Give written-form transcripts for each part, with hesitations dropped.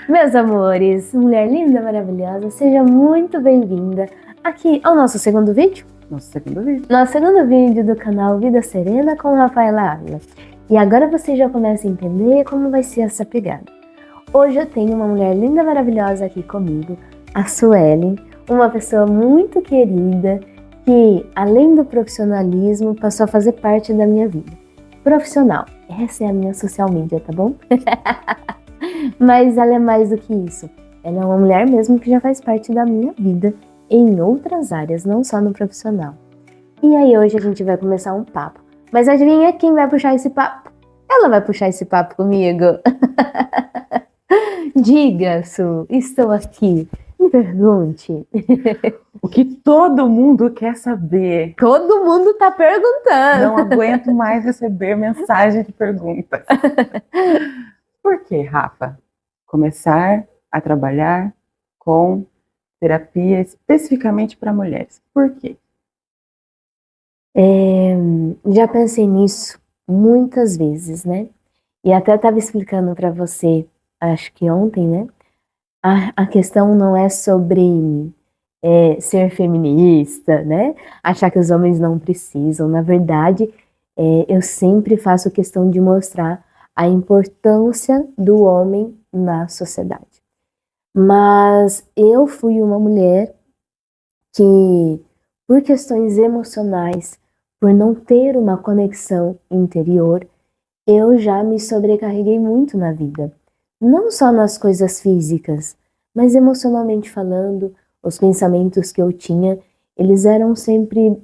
Meus amores, mulher linda, maravilhosa, seja muito bem-vinda aqui ao nosso segundo vídeo. Nosso segundo vídeo do canal Vida Serena com Rafaela Ávila. E agora você já começa a entender como vai ser essa pegada. Hoje eu tenho uma mulher linda, maravilhosa aqui comigo, a Suelen, uma pessoa muito querida que, além do profissionalismo, passou a fazer parte da minha vida. Profissional, essa é a minha social media, tá bom? Mas ela é mais do que isso. Ela é uma mulher mesmo que já faz parte da minha vida em outras áreas, não só no profissional. E aí hoje a gente vai começar um papo. Mas adivinha quem vai puxar esse papo? Ela vai puxar esse papo comigo. Diga, Su, estou aqui. Me pergunte. O que todo mundo quer saber. Todo mundo tá perguntando. Não aguento mais receber mensagem de perguntas. Por que, Rafa, começar a trabalhar com terapia especificamente para mulheres? Por quê? Já pensei nisso muitas vezes, né? E até estava explicando para você, acho que ontem, né? A questão não é sobre ser feminista, né? Achar que os homens não precisam. Na verdade, eu sempre faço questão de mostrar a importância do homem na sociedade. Mas eu fui uma mulher que, por questões emocionais, por não ter uma conexão interior, eu já me sobrecarreguei muito na vida. Não só nas coisas físicas, mas emocionalmente falando, os pensamentos que eu tinha, eles eram sempre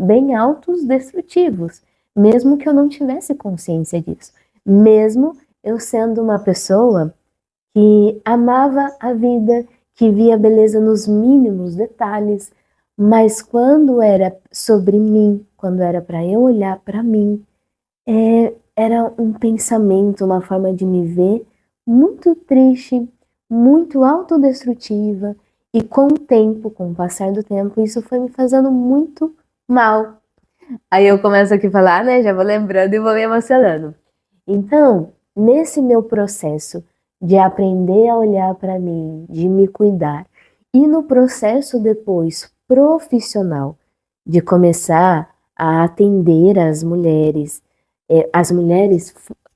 bem autodestrutivos, mesmo que eu não tivesse consciência disso. Mesmo eu sendo uma pessoa que amava a vida, que via beleza nos mínimos detalhes, mas quando era sobre mim, quando era para eu olhar para mim, era um pensamento, uma forma de me ver muito triste, muito autodestrutiva, e com o tempo, com o passar do tempo, isso foi me fazendo muito mal. Aí eu começo aqui a falar, né? Já vou lembrando e vou me emocionando. Então, nesse meu processo de aprender a olhar para mim, de me cuidar, e no processo depois profissional de começar a atender as mulheres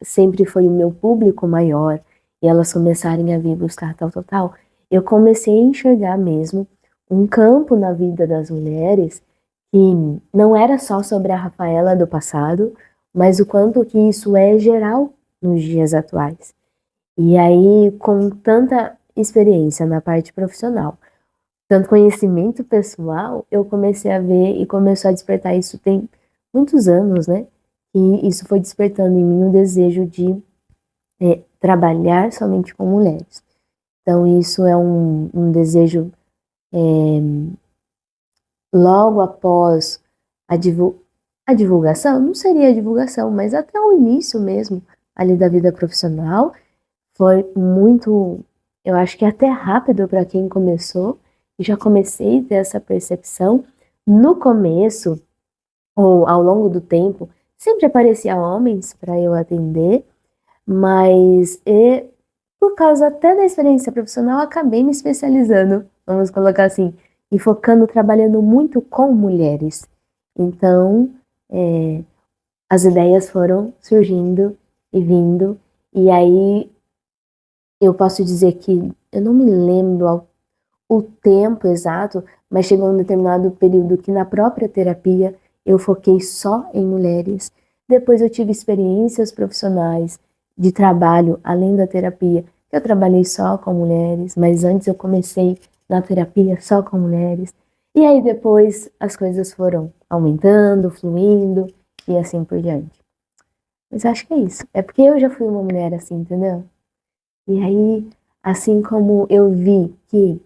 sempre foi o meu público maior, e elas começarem a vir buscar tal, eu comecei a enxergar mesmo um campo na vida das mulheres que não era só sobre a Rafaela do passado, mas o quanto que isso é geral nos dias atuais. E aí, com tanta experiência na parte profissional, tanto conhecimento pessoal, eu comecei a ver e começou a despertar isso tem muitos anos, né? E isso foi despertando em mim o desejo de trabalhar somente com mulheres. Então, isso é um desejo logo após a divulgação, não seria a divulgação, mas até o início mesmo ali da vida profissional, foi muito, eu acho que até rápido para quem começou, e já comecei a ter essa percepção. No começo, ou ao longo do tempo, sempre aparecia homens para eu atender, mas por causa até da experiência profissional, acabei me especializando, vamos colocar assim, e focando, trabalhando muito com mulheres. Então, as ideias foram surgindo e vindo, e aí eu posso dizer que eu não me lembro o tempo exato, mas chegou um determinado período que na própria terapia eu foquei só em mulheres. Depois eu tive experiências profissionais de trabalho além da terapia, que eu trabalhei só com mulheres, mas antes eu comecei na terapia só com mulheres. E aí depois as coisas foram aumentando, fluindo e assim por diante. Mas acho que é isso. É porque eu já fui uma mulher assim, entendeu? E aí, assim como eu vi que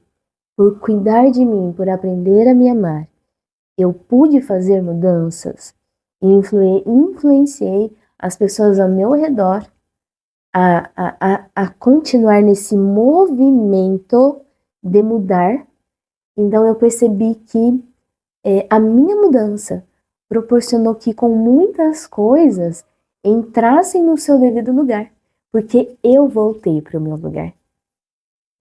por cuidar de mim, por aprender a me amar, eu pude fazer mudanças e influenciei as pessoas ao meu redor a continuar nesse movimento de mudar. Então eu percebi que a minha mudança proporcionou que com muitas coisas entrassem no seu devido lugar, porque eu voltei para o meu lugar.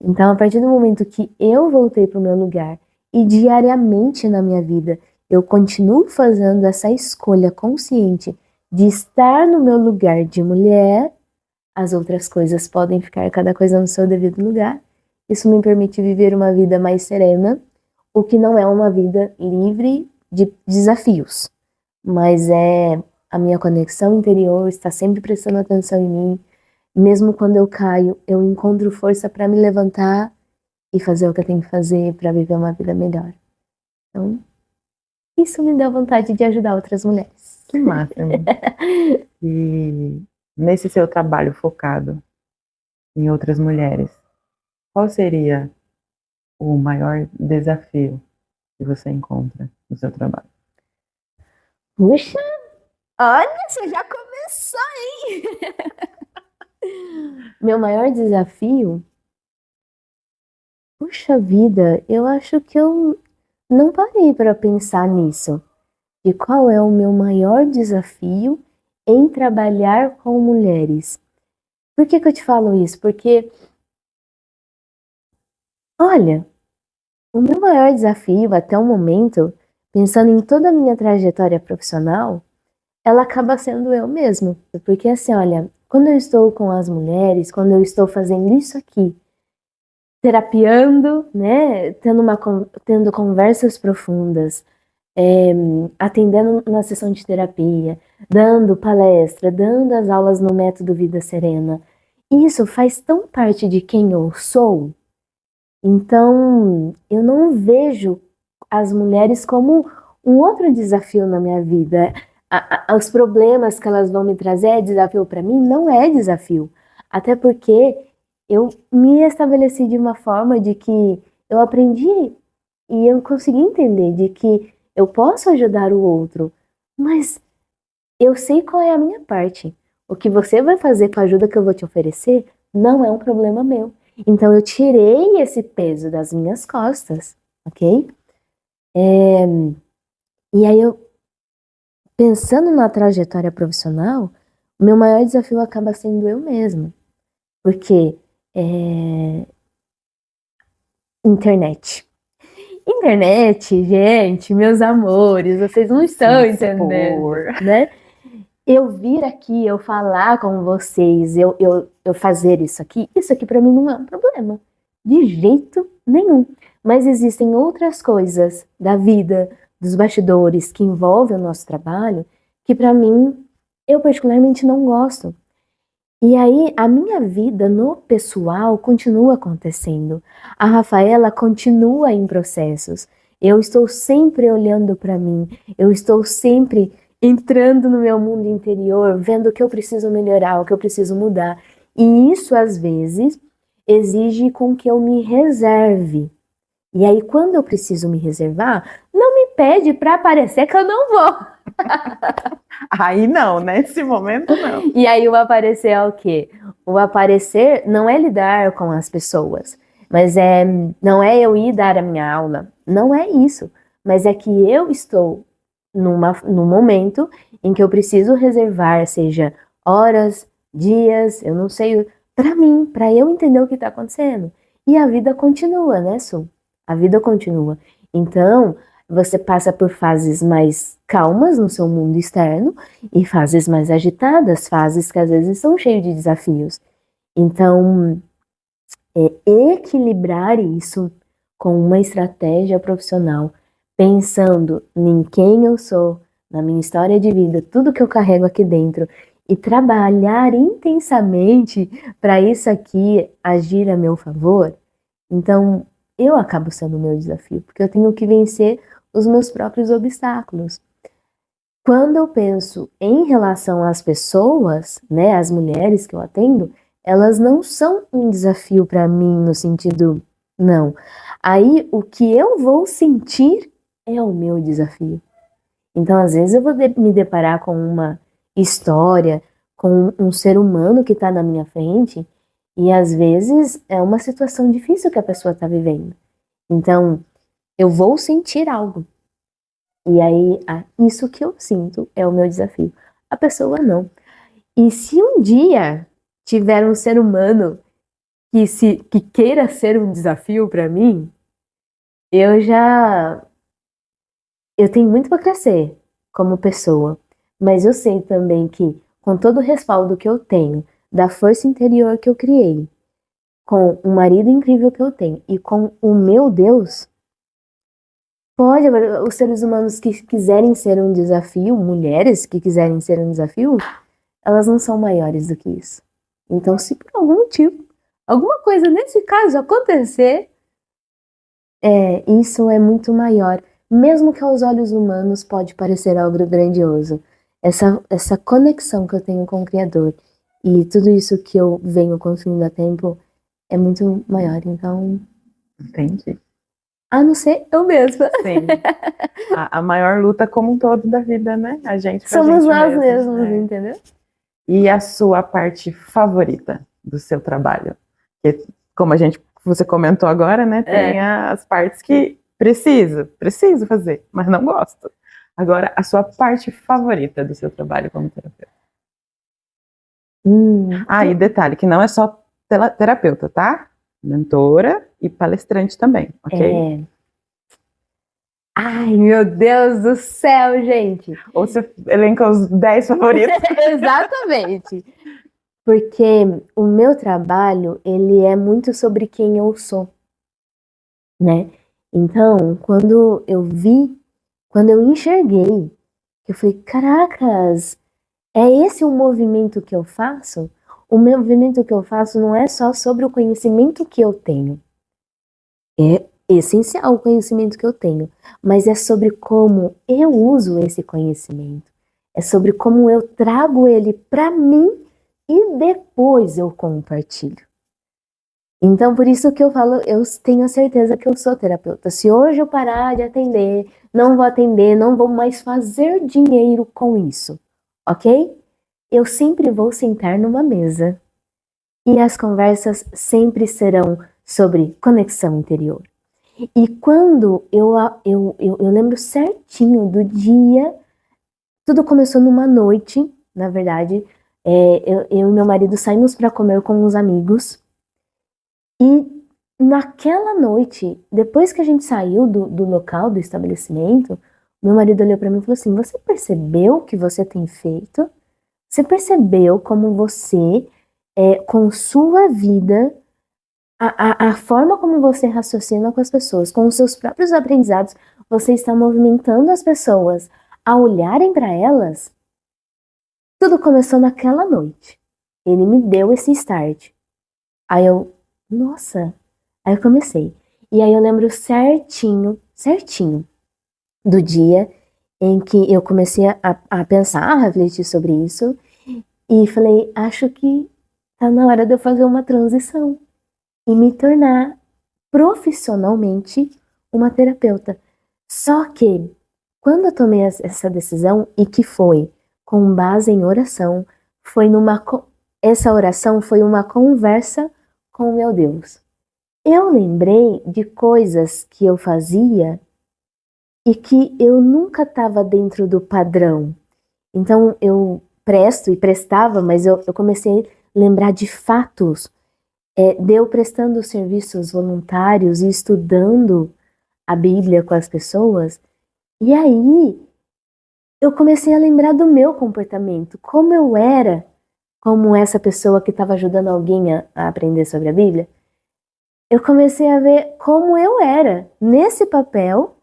Então, a partir do momento que eu voltei para o meu lugar e diariamente na minha vida eu continuo fazendo essa escolha consciente de estar no meu lugar de mulher, as outras coisas podem ficar cada coisa no seu devido lugar. Isso me permite viver uma vida mais serena, o que não é uma vida livre de desafios, mas é a minha conexão interior, está sempre prestando atenção em mim. Mesmo quando eu caio, eu encontro força para me levantar e fazer o que eu tenho que fazer para viver uma vida melhor. Então, isso me dá vontade de ajudar outras mulheres. Que máximo. E nesse seu trabalho focado em outras mulheres, qual seria o maior desafio que você encontra no seu trabalho? Puxa, olha, você já começou, hein? Meu maior desafio? Puxa vida, eu acho que eu não parei para pensar nisso. De qual é o meu maior desafio em trabalhar com mulheres? Por que eu te falo isso? Porque, olha, o meu maior desafio até o momento, pensando em toda a minha trajetória profissional, ela acaba sendo eu mesma. Porque assim, olha, quando eu estou com as mulheres, quando eu estou fazendo isso aqui, terapiando, né, tendo conversas profundas, atendendo na sessão de terapia, dando palestra, dando as aulas no método Vida Serena, isso faz tão parte de quem eu sou. Então, eu não vejo as mulheres como um outro desafio na minha vida. Os problemas que elas vão me trazer é desafio para mim? Não é desafio. Até porque eu me estabeleci de uma forma de que eu aprendi e eu consegui entender de que eu posso ajudar o outro, mas eu sei qual é a minha parte. O que você vai fazer com a ajuda que eu vou te oferecer não é um problema meu. Então eu tirei esse peso das minhas costas, ok? E aí eu, pensando na trajetória profissional, o meu maior desafio acaba sendo eu mesma. Porque internet. Internet, gente, meus amores, vocês não estão entendendo, né? Eu vir aqui, eu falar com vocês, eu fazer isso aqui para mim não é um problema. De jeito nenhum. Mas existem outras coisas da vida, dos bastidores, que envolvem o nosso trabalho, que para mim, eu particularmente não gosto. E aí, a minha vida no pessoal continua acontecendo. A Rafaela continua em processos. Eu estou sempre olhando para mim. Eu estou sempre entrando no meu mundo interior, vendo o que eu preciso melhorar, o que eu preciso mudar. E isso, às vezes, exige com que eu me reserve. E aí, quando eu preciso me reservar, não me pede para aparecer que eu não vou. Aí não, nesse momento não. E aí o aparecer é o quê? O aparecer não é lidar com as pessoas, mas não é eu ir dar a minha aula, não é isso, mas é que eu estou num momento em que eu preciso reservar, seja horas, dias, eu não sei, para mim, para eu entender o que está acontecendo. E a vida continua, né, Su? A vida continua. Então, você passa por fases mais calmas no seu mundo externo e fases mais agitadas, fases que às vezes são cheias de desafios. Então, equilibrar isso com uma estratégia profissional, pensando em quem eu sou, na minha história de vida, tudo que eu carrego aqui dentro, e trabalhar intensamente para isso aqui agir a meu favor, então eu acabo sendo o meu desafio, porque eu tenho que vencer os meus próprios obstáculos. Quando eu penso em relação às pessoas, né, as mulheres que eu atendo, elas não são um desafio para mim no sentido, não. Aí o que eu vou sentir é o meu desafio. Então, às vezes eu vou me deparar com uma história, com um ser humano que está na minha frente, e às vezes é uma situação difícil que a pessoa está vivendo. Então, eu vou sentir algo. E aí, isso que eu sinto é o meu desafio. A pessoa não. E se um dia tiver um ser humano que queira ser um desafio para mim, eu tenho muito para crescer como pessoa, mas eu sei também que com todo o respaldo que eu tenho, da força interior que eu criei, com o marido incrível que eu tenho e com o meu Deus, pode, os seres humanos que quiserem ser um desafio, mulheres que quiserem ser um desafio, elas não são maiores do que isso. Então, se por algum motivo, alguma coisa nesse caso acontecer, isso é muito maior. Mesmo que aos olhos humanos pode parecer algo grandioso. Essa conexão que eu tenho com o Criador e tudo isso que eu venho construindo há tempo é muito maior. Então, Entendi. a não ser eu mesma. Sim. A maior luta como um todo da vida, né? A gente pra Somos gente nós mesmo, mesmos, né? entendeu? E a sua parte favorita do seu trabalho? Porque, como você comentou agora, né? Tem as partes que preciso fazer, mas não gosto. Agora, a sua parte favorita do seu trabalho como terapeuta? E detalhe, que não é só terapeuta, tá? Mentora e palestrante também, ok? Ai, meu Deus do céu, gente! Ou você elenca os 10 favoritos? Exatamente! Porque o meu trabalho, ele é muito sobre quem eu sou, né? Então, quando eu enxerguei, eu falei, caracas, é esse o movimento que eu faço? O movimento que eu faço não é só sobre o conhecimento que eu tenho. É essencial o conhecimento que eu tenho, mas é sobre como eu uso esse conhecimento. É sobre como eu trago ele para mim e depois eu compartilho. Então, por isso que eu falo, eu tenho a certeza que eu sou terapeuta. Se hoje eu parar de atender, não vou atender, não vou mais fazer dinheiro com isso, ok? Eu sempre vou sentar numa mesa e as conversas sempre serão sobre conexão interior. E quando eu lembro certinho do dia, tudo começou numa noite, na verdade, eu e meu marido saímos para comer com uns amigos. E naquela noite, depois que a gente saiu do local, do estabelecimento, meu marido olhou para mim e falou assim: Você percebeu o que você tem feito? Você percebeu como você, com sua vida, a forma como você raciocina com as pessoas, com os seus próprios aprendizados, você está movimentando as pessoas a olharem para elas? Tudo começou naquela noite. Ele me deu esse start. Aí eu, nossa. Aí eu comecei. E aí eu lembro certinho do dia em que eu comecei a pensar, a refletir sobre isso. E falei, acho que tá na hora de eu fazer uma transição e me tornar profissionalmente uma terapeuta. Só que, quando eu tomei essa decisão, e que foi com base em oração, essa oração foi uma conversa com o meu Deus. Eu lembrei de coisas que eu fazia e que eu nunca estava dentro do padrão. Então eu presto e prestava, mas eu comecei a lembrar de fatos, de eu prestando serviços voluntários e estudando a Bíblia com as pessoas. E aí eu comecei a lembrar do meu comportamento, como eu era, como essa pessoa que estava ajudando alguém a aprender sobre a Bíblia. Eu comecei a ver como eu era. Nesse papel,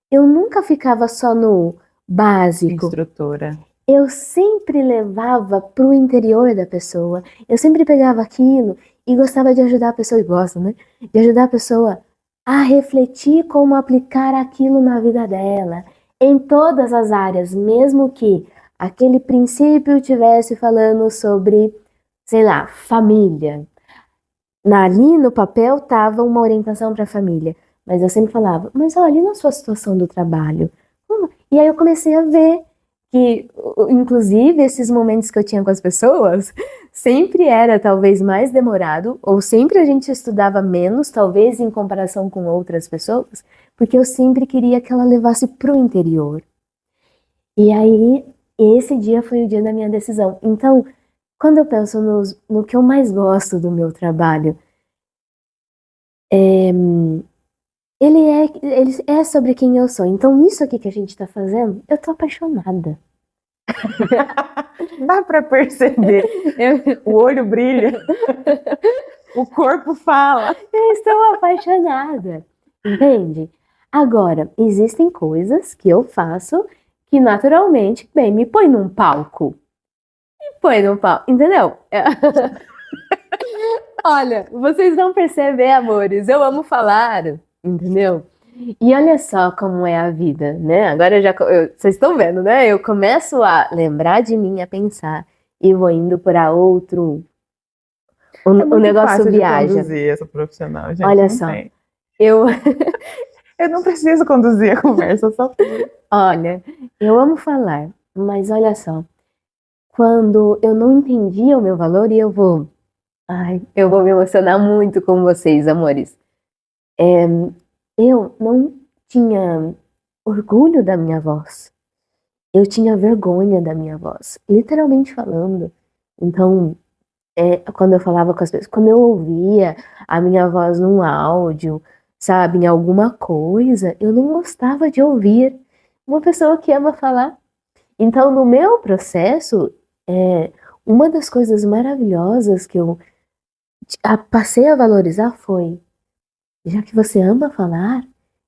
eu nunca ficava só no básico. Instrutora. Eu sempre levava para o interior da pessoa. Eu sempre pegava aquilo e gostava de ajudar a pessoa, e gosto, né? De ajudar a pessoa a refletir como aplicar aquilo na vida dela, em todas as áreas, mesmo que aquele princípio estivesse falando sobre, sei lá, família. Ali no papel estava uma orientação para a família, mas eu sempre falava, mas olha, e na sua situação do trabalho? E aí eu comecei a ver que, inclusive, esses momentos que eu tinha com as pessoas, sempre era talvez mais demorado, ou sempre a gente estudava menos, talvez em comparação com outras pessoas, porque eu sempre queria que ela levasse para o interior. E aí, esse dia foi o dia da minha decisão. Então, quando eu penso no que eu mais gosto do meu trabalho, Ele é sobre quem eu sou. Então, isso aqui que a gente tá fazendo, eu tô apaixonada. Dá pra perceber. O olho brilha. O corpo fala. Eu estou apaixonada. Entende? Agora, existem coisas que eu faço que naturalmente, bem, me põe num palco. Me põe num palco, entendeu? Olha, vocês vão perceber, amores, eu amo falar, entendeu? E olha só como é a vida, né? Agora vocês estão vendo, né? Eu começo a lembrar de mim, a pensar, e vou indo para outro. É O muito negócio fácil de viaja. conduzir essa profissional, gente. Olha não só, tem. eu, Eu não preciso conduzir a conversa, eu só flui. olha, eu amo falar, mas olha só, quando eu não entendia o meu valor, e eu vou me emocionar muito com vocês, amores. Eu não tinha orgulho da minha voz. Eu tinha vergonha da minha voz, literalmente falando. Então, quando eu falava com as pessoas, quando eu ouvia a minha voz num áudio, sabe, em alguma coisa, eu não gostava de ouvir uma pessoa que ama falar. Então, no meu processo, uma das coisas maravilhosas que eu passei a valorizar foi, já que você ama falar,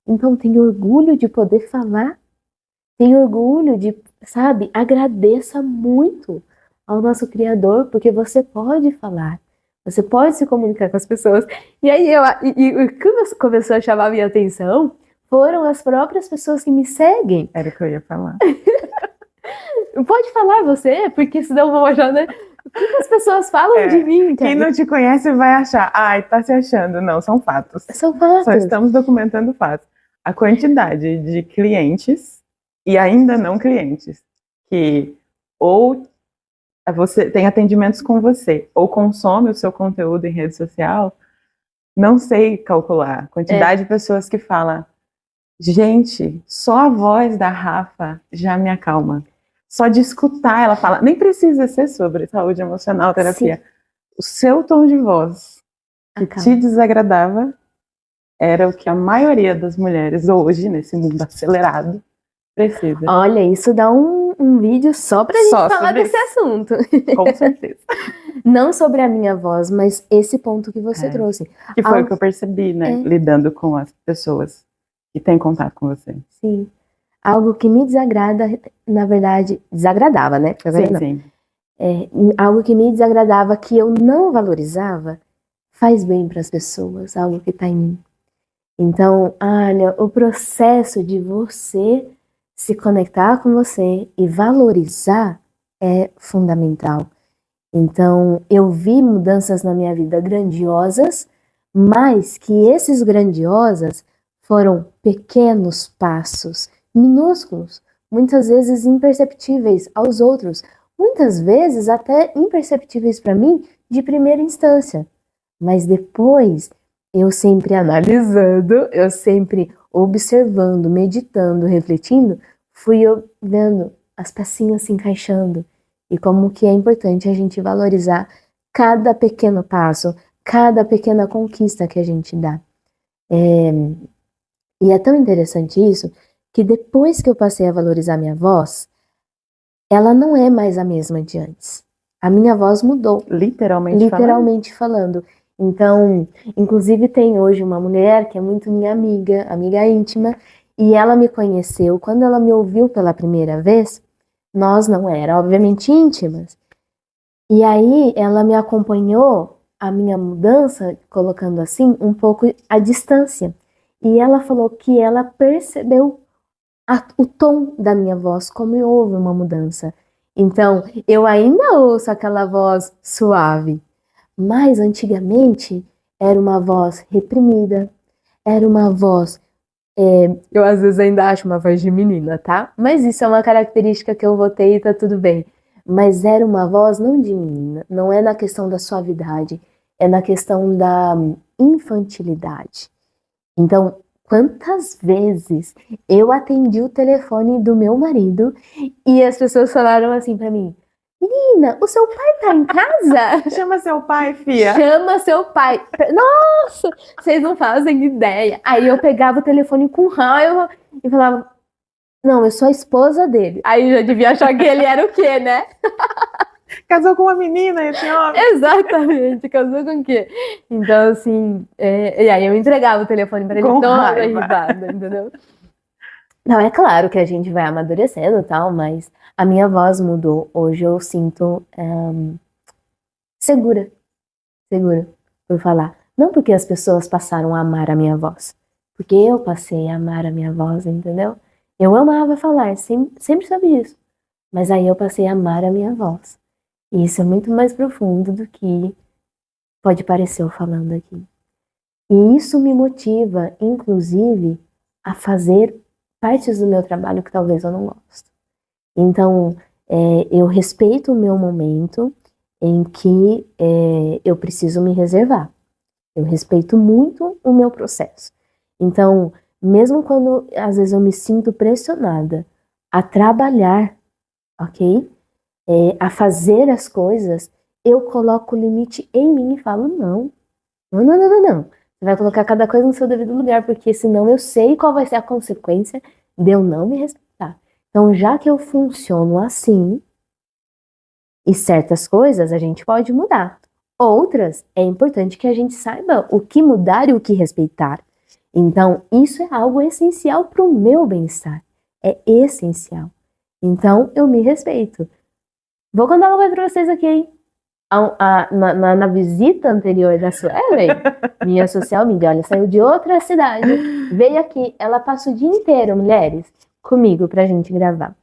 então tenha orgulho de poder falar. Tenha orgulho de, sabe, agradeça muito ao nosso Criador, porque você pode falar, você pode se comunicar com as pessoas. E aí, o que começou a chamar a minha atenção foram as próprias pessoas que me seguem. Era o que eu ia falar. Pode falar você, porque senão vão achar, né? O que as pessoas falam de mim, cara? Quem não te conhece vai achar, ai, tá se achando. Não, são fatos. São fatos. Só estamos documentando fatos. A quantidade de clientes e ainda não clientes que ou você tem atendimentos com você ou consome o seu conteúdo em rede social, não sei calcular. A quantidade de pessoas que falam, gente, só a voz da Rafa já me acalma. Só de escutar ela falar, nem precisa ser sobre saúde emocional, terapia. Sim. O seu tom de voz que te desagradava era o que a maioria das mulheres hoje, nesse mundo acelerado, precisa. Olha, isso dá um vídeo só pra gente falar desse assunto. Com certeza. Não sobre a minha voz, mas esse ponto que você trouxe. Que foi o que eu percebi, né? Lidando com as pessoas que têm contato com você. Sim. Algo que me desagrada, na verdade, desagradava, né? Sim. Algo que me desagradava, que eu não valorizava, faz bem para as pessoas, algo que está em mim. Então, olha, o processo de você se conectar com você e valorizar é fundamental. Então, eu vi mudanças na minha vida grandiosas, mas que esses grandiosas foram pequenos passos, minúsculos, muitas vezes imperceptíveis aos outros, muitas vezes até imperceptíveis para mim de primeira instância. Mas depois, eu sempre analisando, eu sempre observando, meditando, refletindo, fui vendo as pecinhas se encaixando e como que é importante a gente valorizar cada pequeno passo, cada pequena conquista que a gente dá. E é tão interessante isso, que depois que eu passei a valorizar minha voz, ela não é mais a mesma de antes. A minha voz mudou. Literalmente falando. Então, inclusive tem hoje uma mulher que é muito minha amiga íntima, e ela me conheceu, quando ela me ouviu pela primeira vez, nós não era, obviamente, íntimas. E aí ela me acompanhou, a minha mudança, colocando assim, um pouco à distância. E ela falou que ela percebeu o tom da minha voz, como houve uma mudança. Então, eu ainda ouço aquela voz suave, mas antigamente era uma voz reprimida, era uma voz... eu às vezes ainda acho uma voz de menina, tá? Mas isso é uma característica que eu vou ter e tá tudo bem. Mas era uma voz não de menina, não é na questão da suavidade, é na questão da infantilidade. Então, quantas vezes eu atendi o telefone do meu marido e as pessoas falaram assim pra mim, menina, o seu pai tá em casa? Chama seu pai, fia. Chama seu pai. Nossa, vocês não fazem ideia. Aí eu pegava o telefone com raiva e falava, não, eu sou a esposa dele. Aí eu já devia achar que ele era o quê, né? Casou com uma menina, esse homem. Exatamente, casou com o quê? Então, assim, e aí eu entregava o telefone pra ele Com toda raiva. irritada, entendeu? Não, é claro que a gente vai amadurecendo e tal, mas a minha voz mudou. Hoje eu sinto segura por falar. Não porque as pessoas passaram a amar a minha voz, porque eu passei a amar a minha voz, entendeu? Eu amava falar, sempre soube disso. Mas aí eu passei a amar a minha voz. E isso é muito mais profundo do que pode parecer eu falando aqui. E isso me motiva, inclusive, a fazer partes do meu trabalho que talvez eu não gosto. Então, eu respeito o meu momento em que eu preciso me reservar. Eu respeito muito o meu processo. Então, mesmo quando às vezes eu me sinto pressionada a trabalhar, ok? A fazer as coisas, eu coloco o limite em mim e falo, não. Você vai colocar cada coisa no seu devido lugar, porque senão eu sei qual vai ser a consequência de eu não me respeitar. Então, já que eu funciono assim, e certas coisas a gente pode mudar. Outras, é importante que a gente saiba o que mudar e o que respeitar. Então, isso é algo essencial para o meu bem-estar. É essencial. Então, eu me respeito. Vou contar uma coisa para vocês aqui, hein? Na visita anterior da Suelen, minha social media, olha, saiu de outra cidade, veio aqui, ela passa o dia inteiro, mulheres, comigo pra gente gravar.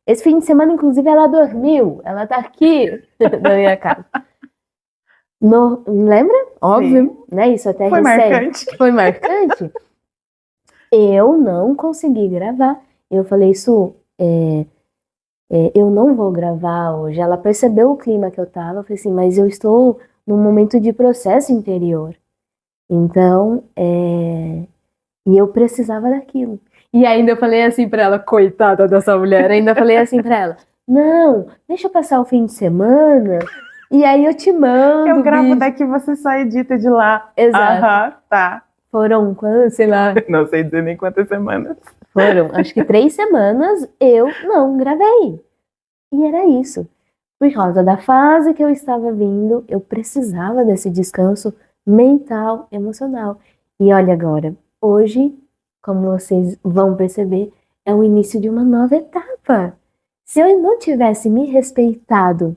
Esse fim de semana, inclusive, ela dormiu, ela tá aqui na minha casa. Lembra? Óbvio, né? Isso até Foi recente. marcante. Foi marcante. Eu não consegui gravar. Eu falei, isso, eu não vou gravar hoje. Ela percebeu o clima que eu tava. Eu falei assim, mas eu estou num momento de processo interior. Então, e eu precisava daquilo. E ainda eu falei assim pra ela, coitada dessa mulher, ainda falei assim pra ela, não, deixa eu passar o fim de semana e aí eu te mando. Eu gravo daqui, você só edita de lá. Exato. Aham, tá. Foram, sei lá. Não sei dizer nem quantas semanas. Foram, acho que 3 semanas eu não gravei. E era isso. Por causa da fase que eu estava vindo, eu precisava desse descanso mental, emocional. E olha agora, hoje, como vocês vão perceber, é o início de uma nova etapa. Se eu não tivesse me respeitado,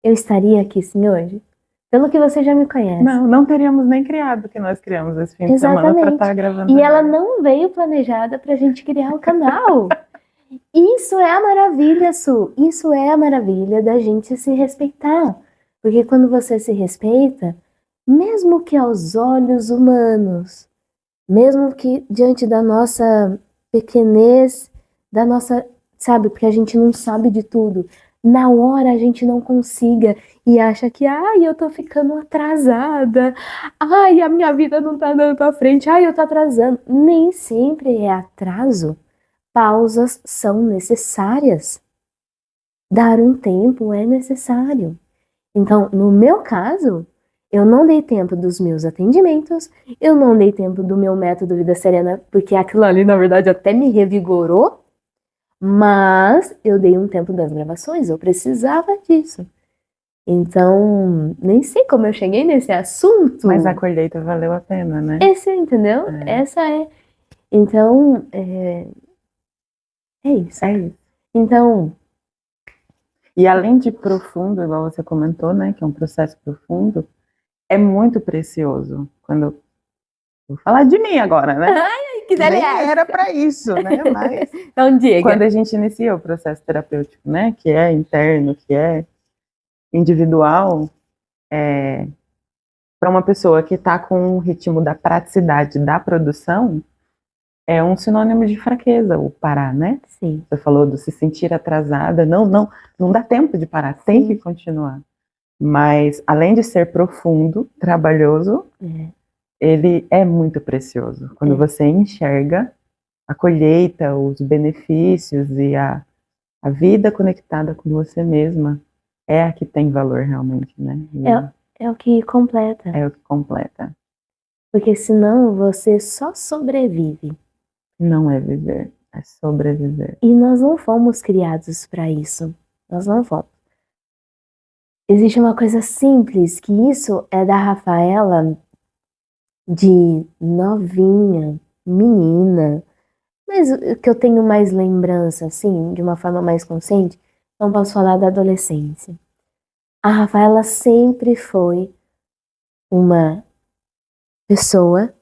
eu estaria aqui sim hoje? Pelo que você já me conhece. Não teríamos nem criado o que nós criamos esse fim de semana para estar gravando. E ela não veio planejada pra gente criar o canal. Isso é a maravilha, Su. Isso é a maravilha da gente se respeitar. Porque quando você se respeita, mesmo que aos olhos humanos, mesmo que diante da nossa pequenez, da nossa, sabe, porque a gente não sabe de tudo, na hora a gente não consiga e acha que, ai, eu tô ficando atrasada, ai, a minha vida não tá dando pra frente, ai, eu tô atrasando. Nem sempre é atraso. Pausas são necessárias. Dar um tempo é necessário. Então, no meu caso, eu não dei tempo dos meus atendimentos, eu não dei tempo do meu método Vida Serena, porque aquilo ali, na verdade, até me revigorou, mas eu dei um tempo das gravações, eu precisava disso. Então, nem sei como eu cheguei nesse assunto. Mas a colheita valeu a pena, né? Esse, entendeu? Essa é. Então, é isso. É isso. Então. E além de profundo, igual você comentou, né, que é um processo profundo, é muito precioso. Quando vou falar de mim agora, né? Ai, que nem era para isso, né? Mas então, diga. Quando a gente inicia o processo terapêutico, né, que é interno, que é individual, para uma pessoa que está com o ritmo da praticidade da produção, é um sinônimo de fraqueza o parar, né? Sim. Você falou do se sentir atrasada. Não dá tempo de parar, tem que continuar. Mas, além de ser profundo, trabalhoso, ele é muito precioso. Quando você enxerga a colheita, os benefícios e a vida conectada com você mesma, é a que tem valor realmente, né? É o que completa. É o que completa. Porque senão você só sobrevive. Não é viver, é sobreviver. E nós não fomos criados para isso. Nós não fomos. Existe uma coisa simples, que isso é da Rafaela de novinha, menina, mas que eu tenho mais lembrança, assim, de uma forma mais consciente, não posso falar da adolescência. A Rafaela sempre foi uma pessoa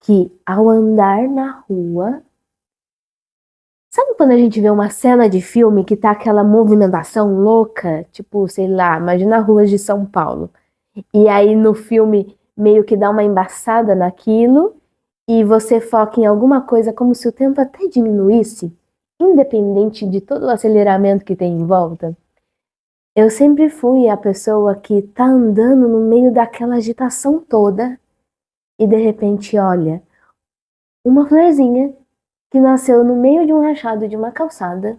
que, ao andar na rua, sabe quando a gente vê uma cena de filme que tá aquela movimentação louca? Tipo, sei lá, imagina as ruas de São Paulo. E aí no filme meio que dá uma embaçada naquilo e você foca em alguma coisa como se o tempo até diminuísse, independente de todo o aceleramento que tem em volta. Eu sempre fui a pessoa que tá andando no meio daquela agitação toda e de repente olha uma florzinha que nasceu no meio de um rachado de uma calçada,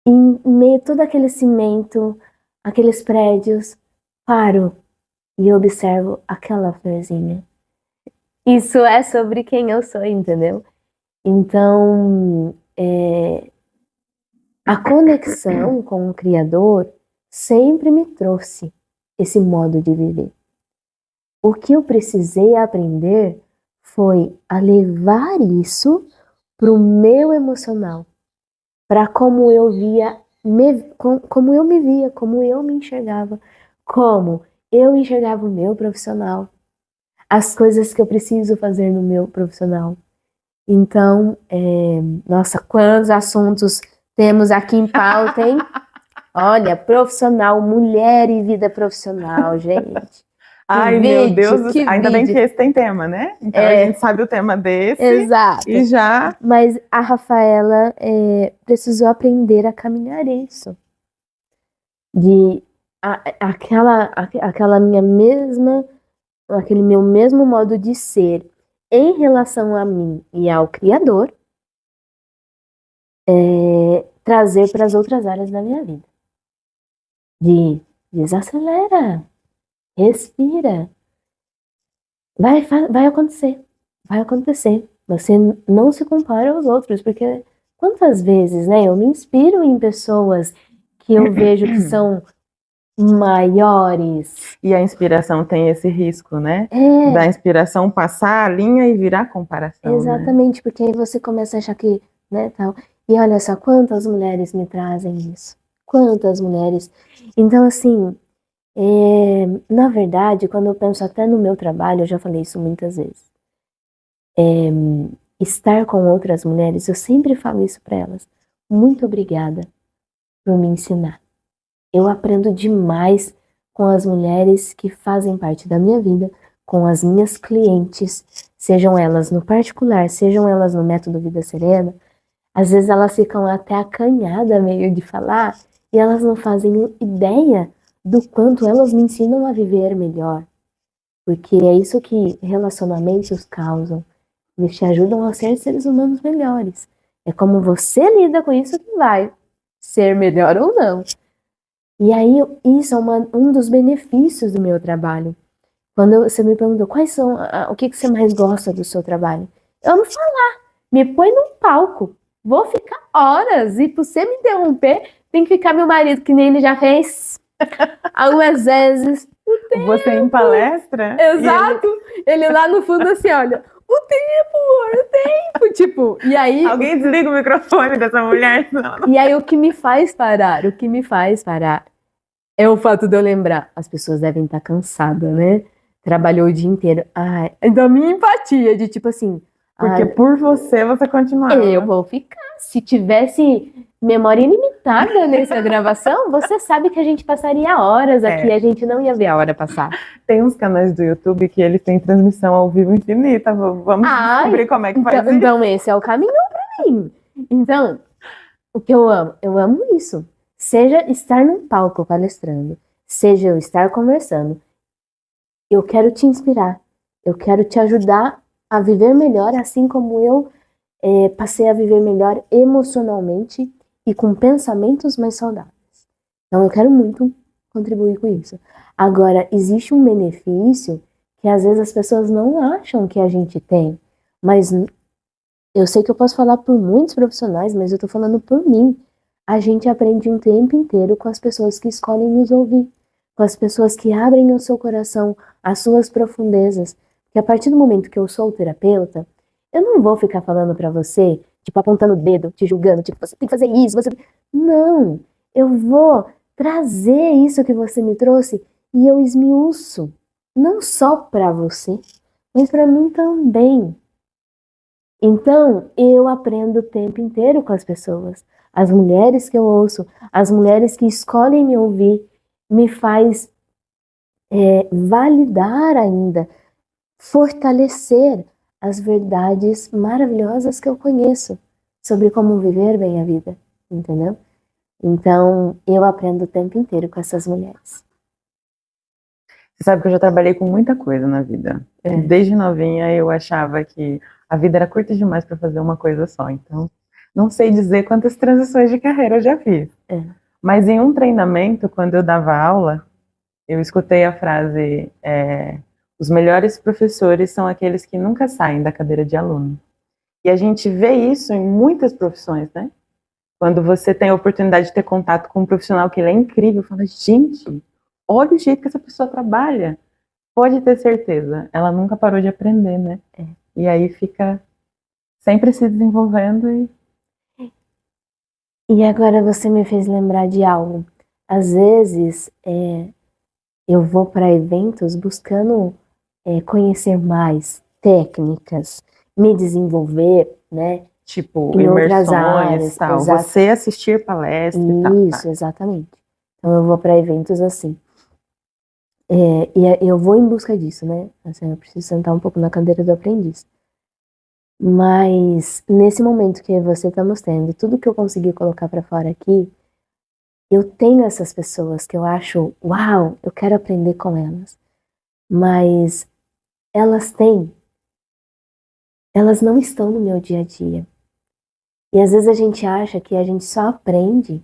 em meio a todo aquele cimento, aqueles prédios, paro e observo aquela florzinha. Isso é sobre quem eu sou, entendeu? Então, a conexão com o Criador sempre me trouxe esse modo de viver. O que eu precisei aprender foi a levar isso para o meu emocional, para como eu via, como eu me via, como eu me enxergava, como eu enxergava o meu profissional, as coisas que eu preciso fazer no meu profissional. Então, nossa, quantos assuntos temos aqui em pauta, hein? Olha, profissional, mulher e vida profissional, gente. Ai, meu Deus do céu. Ainda bem que esse tem tema, né? Então a gente sabe o tema desse. Exato. E já... Mas a Rafaela precisou aprender a caminhar isso. Aquela minha mesma, aquele meu mesmo modo de ser em relação a mim e ao Criador, trazer para as outras áreas da minha vida. Desacelera, respira. Vai acontecer. Vai acontecer. Você não se compara aos outros, porque quantas vezes, né, eu me inspiro em pessoas que eu vejo que são maiores. E a inspiração tem esse risco, né? Da inspiração passar a linha e virar comparação. Exatamente, né? Porque aí você começa a achar que, né, tal. E olha só, quantas mulheres me trazem isso. Quantas mulheres. Então, assim, na verdade, quando eu penso até no meu trabalho, eu já falei isso muitas vezes. Estar com outras mulheres, eu sempre falo isso para elas. Muito obrigada por me ensinar. Eu aprendo demais com as mulheres que fazem parte da minha vida, com as minhas clientes, sejam elas no particular, sejam elas no método Vida Serena. Às vezes elas ficam até acanhadas meio de falar e elas não fazem ideia do quanto elas me ensinam a viver melhor. Porque é isso que relacionamentos causam. Eles te ajudam a ser seres humanos melhores. É como você lida com isso que vai ser melhor ou não. E aí, isso é um dos benefícios do meu trabalho. Quando você me perguntou o que você mais gosta do seu trabalho, eu amo falar. Me põe num palco. Vou ficar horas. E pra você me interromper, tem que ficar meu marido, que nem ele já fez algumas vezes. Você em palestra? Exato. Ele lá no fundo assim, olha, o tempo, tipo, e aí... Alguém desliga o microfone dessa mulher. E aí o que me faz parar é o fato de eu lembrar, as pessoas devem estar cansadas, né? Trabalhou o dia inteiro. Ai, então a minha empatia de tipo assim... Porque por você continuava. Eu vou ficar. Se tivesse memória ilimitada nessa gravação, você sabe que a gente passaria horas aqui, a gente não ia ver a hora passar. Tem uns canais do YouTube que eles têm transmissão ao vivo infinita. Vamos descobrir como é que faz isso. Então esse é o caminho pra mim. Então, o que eu amo isso. Seja estar num palco palestrando, seja eu estar conversando. Eu quero te inspirar. Eu quero te ajudar a viver melhor, assim como eu passei a viver melhor emocionalmente e com pensamentos mais saudáveis. Então eu quero muito contribuir com isso. Agora, existe um benefício que às vezes as pessoas não acham que a gente tem, mas eu sei que eu posso falar por muitos profissionais, mas eu tô falando por mim. A gente aprende um tempo inteiro com as pessoas que escolhem nos ouvir, com as pessoas que abrem o seu coração, as suas profundezas. Porque a partir do momento que eu sou terapeuta, eu não vou ficar falando pra você, tipo, apontando o dedo, te julgando, tipo, você tem que fazer isso, você... Não! Eu vou trazer isso que você me trouxe e eu esmiuço. Não só pra você, mas pra mim também. Então, eu aprendo o tempo inteiro com as pessoas. As mulheres que eu ouço, as mulheres que escolhem me ouvir, me faz validar ainda, fortalecer as verdades maravilhosas que eu conheço sobre como viver bem a vida, entendeu? Então, eu aprendo o tempo inteiro com essas mulheres. Você sabe que eu já trabalhei com muita coisa na vida. Desde novinha eu achava que a vida era curta demais para fazer uma coisa só. Então, não sei dizer quantas transições de carreira eu já fiz. Mas em um treinamento, quando eu dava aula, eu escutei a frase: os melhores professores são aqueles que nunca saem da cadeira de aluno. E a gente vê isso em muitas profissões, né? Quando você tem a oportunidade de ter contato com um profissional que ele é incrível, fala, gente, olha o jeito que essa pessoa trabalha. Pode ter certeza, ela nunca parou de aprender, né? E aí fica sempre se desenvolvendo. E agora você me fez lembrar de algo. Às vezes, eu vou para eventos buscando conhecer mais técnicas, me desenvolver, né? Tipo, Em outras imersões áreas, e tal. exato. Você assistir palestra e tal. Isso, exatamente. Então eu vou para eventos assim. E eu vou em busca disso, né? Assim, eu preciso sentar um pouco na cadeira do aprendiz. Mas nesse momento que você estamos tendo, tudo que eu consegui colocar para fora aqui, eu tenho essas pessoas que eu acho, uau, eu quero aprender com elas. Mas elas não estão no meu dia a dia. E às vezes a gente acha que a gente só aprende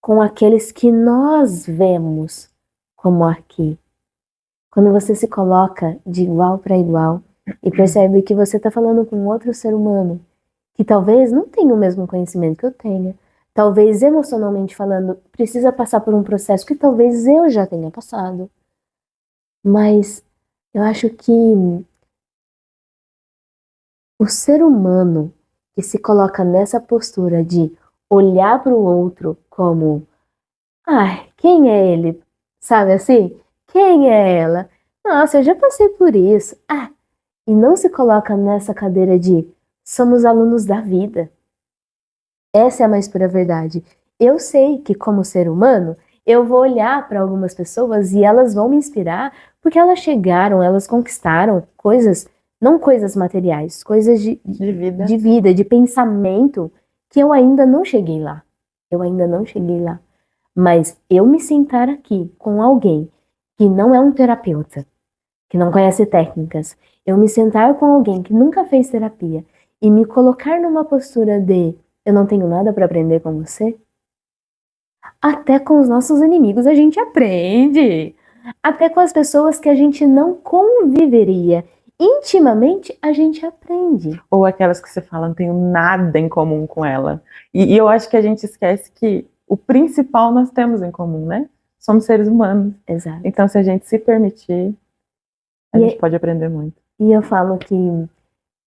com aqueles que nós vemos como aqui. Quando você se coloca de igual para igual e percebe que você está falando com outro ser humano que talvez não tenha o mesmo conhecimento que eu tenha, talvez emocionalmente falando precisa passar por um processo que talvez eu já tenha passado. Mas eu acho que o ser humano que se coloca nessa postura de olhar para o outro como, quem é ele? Sabe assim? Quem é ela? Nossa, eu já passei por isso. E não se coloca nessa cadeira de somos alunos da vida. Essa é a mais pura verdade. Eu sei que, como ser humano, eu vou olhar para algumas pessoas e elas vão me inspirar porque elas chegaram, elas conquistaram coisas, não coisas materiais, coisas de vida, de pensamento, que eu ainda não cheguei lá. Eu ainda não cheguei lá. Mas eu me sentar aqui com alguém que não é um terapeuta, que não conhece técnicas, eu me sentar com alguém que nunca fez terapia e me colocar numa postura de eu não tenho nada para aprender com você, até com os nossos inimigos a gente aprende. Até com as pessoas que a gente não conviveria intimamente, a gente aprende. Ou aquelas que você fala, não tenho nada em comum com ela. E eu acho que a gente esquece que o principal nós temos em comum, né? Somos seres humanos. Exato. Então, se a gente se permitir, a gente pode aprender muito. E eu falo que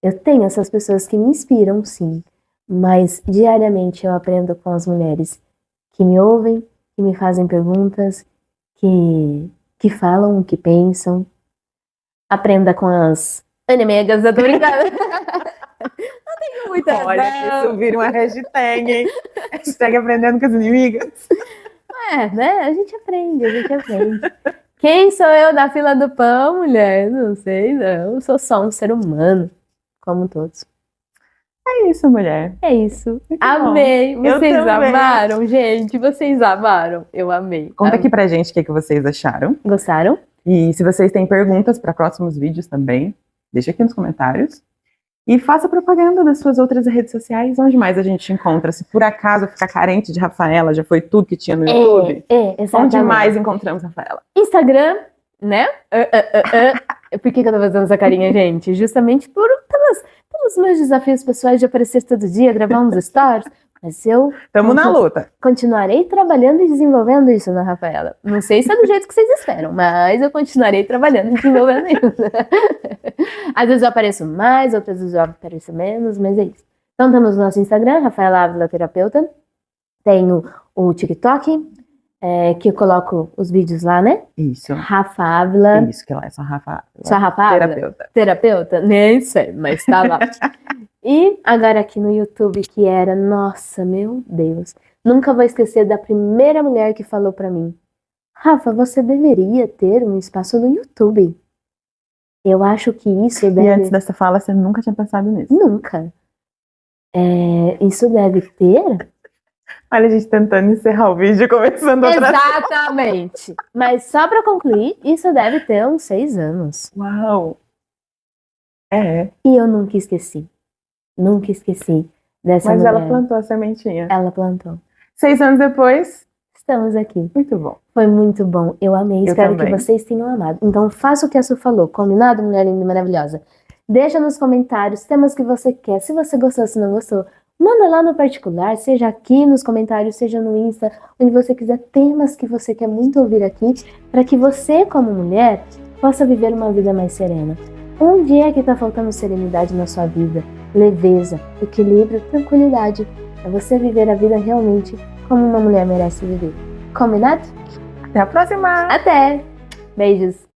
eu tenho essas pessoas que me inspiram, sim. Mas diariamente eu aprendo com as mulheres que me ouvem, que me fazem perguntas, que falam, que pensam. Aprenda com as animegas, eu tô brincando. Não tenho muita razão. Olha, isso vira uma hashtag, hein? Hashtag aprendendo com as inimigas. Né? A gente aprende, a gente aprende. Quem sou eu da fila do pão, mulher? Não sei, não. Eu sou só um ser humano, como todos. É isso, mulher. É isso. Muito amei. bom. Vocês amaram, gente? Vocês amaram? Eu amei. Conta aqui pra gente o que vocês acharam. Gostaram? E se vocês têm perguntas para próximos vídeos também, deixa aqui nos comentários. E faça propaganda nas suas outras redes sociais. Onde mais a gente encontra? Se por acaso ficar carente de Rafaela, já foi tudo que tinha no YouTube? Exatamente. Onde mais encontramos Rafaela? Instagram, né? Por que eu tô fazendo essa carinha, gente? Justamente pelos meus desafios pessoais de aparecer todo dia, gravar uns stories. Mas eu Tamo na luta. continuarei trabalhando e desenvolvendo isso, né, Rafaela? Não sei se é do jeito que vocês esperam, mas eu continuarei trabalhando e desenvolvendo isso. Às vezes eu apareço mais, outras vezes eu apareço menos, mas é isso. Então temos o nosso Instagram, Rafaela Ávila Terapeuta. Tenho o TikTok, que eu coloco os vídeos lá, né? Isso. Rafa Ávila. Isso, que lá é só Rafa. Só Rafa Ávila? Terapeuta. Terapeuta? Nem sei, mas tá lá. E agora aqui no YouTube, que era, nossa, meu Deus. Nunca vou esquecer da primeira mulher que falou pra mim: Rafa, você deveria ter um espaço no YouTube. Eu acho que isso deve... E antes dessa fala, você nunca tinha pensado nisso? Nunca. Isso deve ter... Olha a gente tentando encerrar o vídeo e começando outra. Exatamente. Mas só pra concluir, isso deve ter uns 6 anos. Uau! É. E eu nunca esqueci. Nunca esqueci dessa Mas mulher. ela plantou a sementinha. Ela plantou. 6 anos depois, Estamos aqui. muito bom. Foi muito bom. Eu amei. Espero que também. vocês tenham amado. Então faça o que a Su falou. Combinado, mulher linda e maravilhosa? Deixa nos comentários temas que você quer. Se você gostou, se não gostou, manda lá no particular, seja aqui nos comentários, seja no Insta, onde você quiser, temas que você quer muito ouvir aqui, para que você, como mulher, possa viver uma vida mais serena. Onde é que está faltando serenidade na sua vida? Leveza, equilíbrio, tranquilidade. É você viver a vida realmente como uma mulher merece viver. Combinado? Até a próxima! Até! Beijos!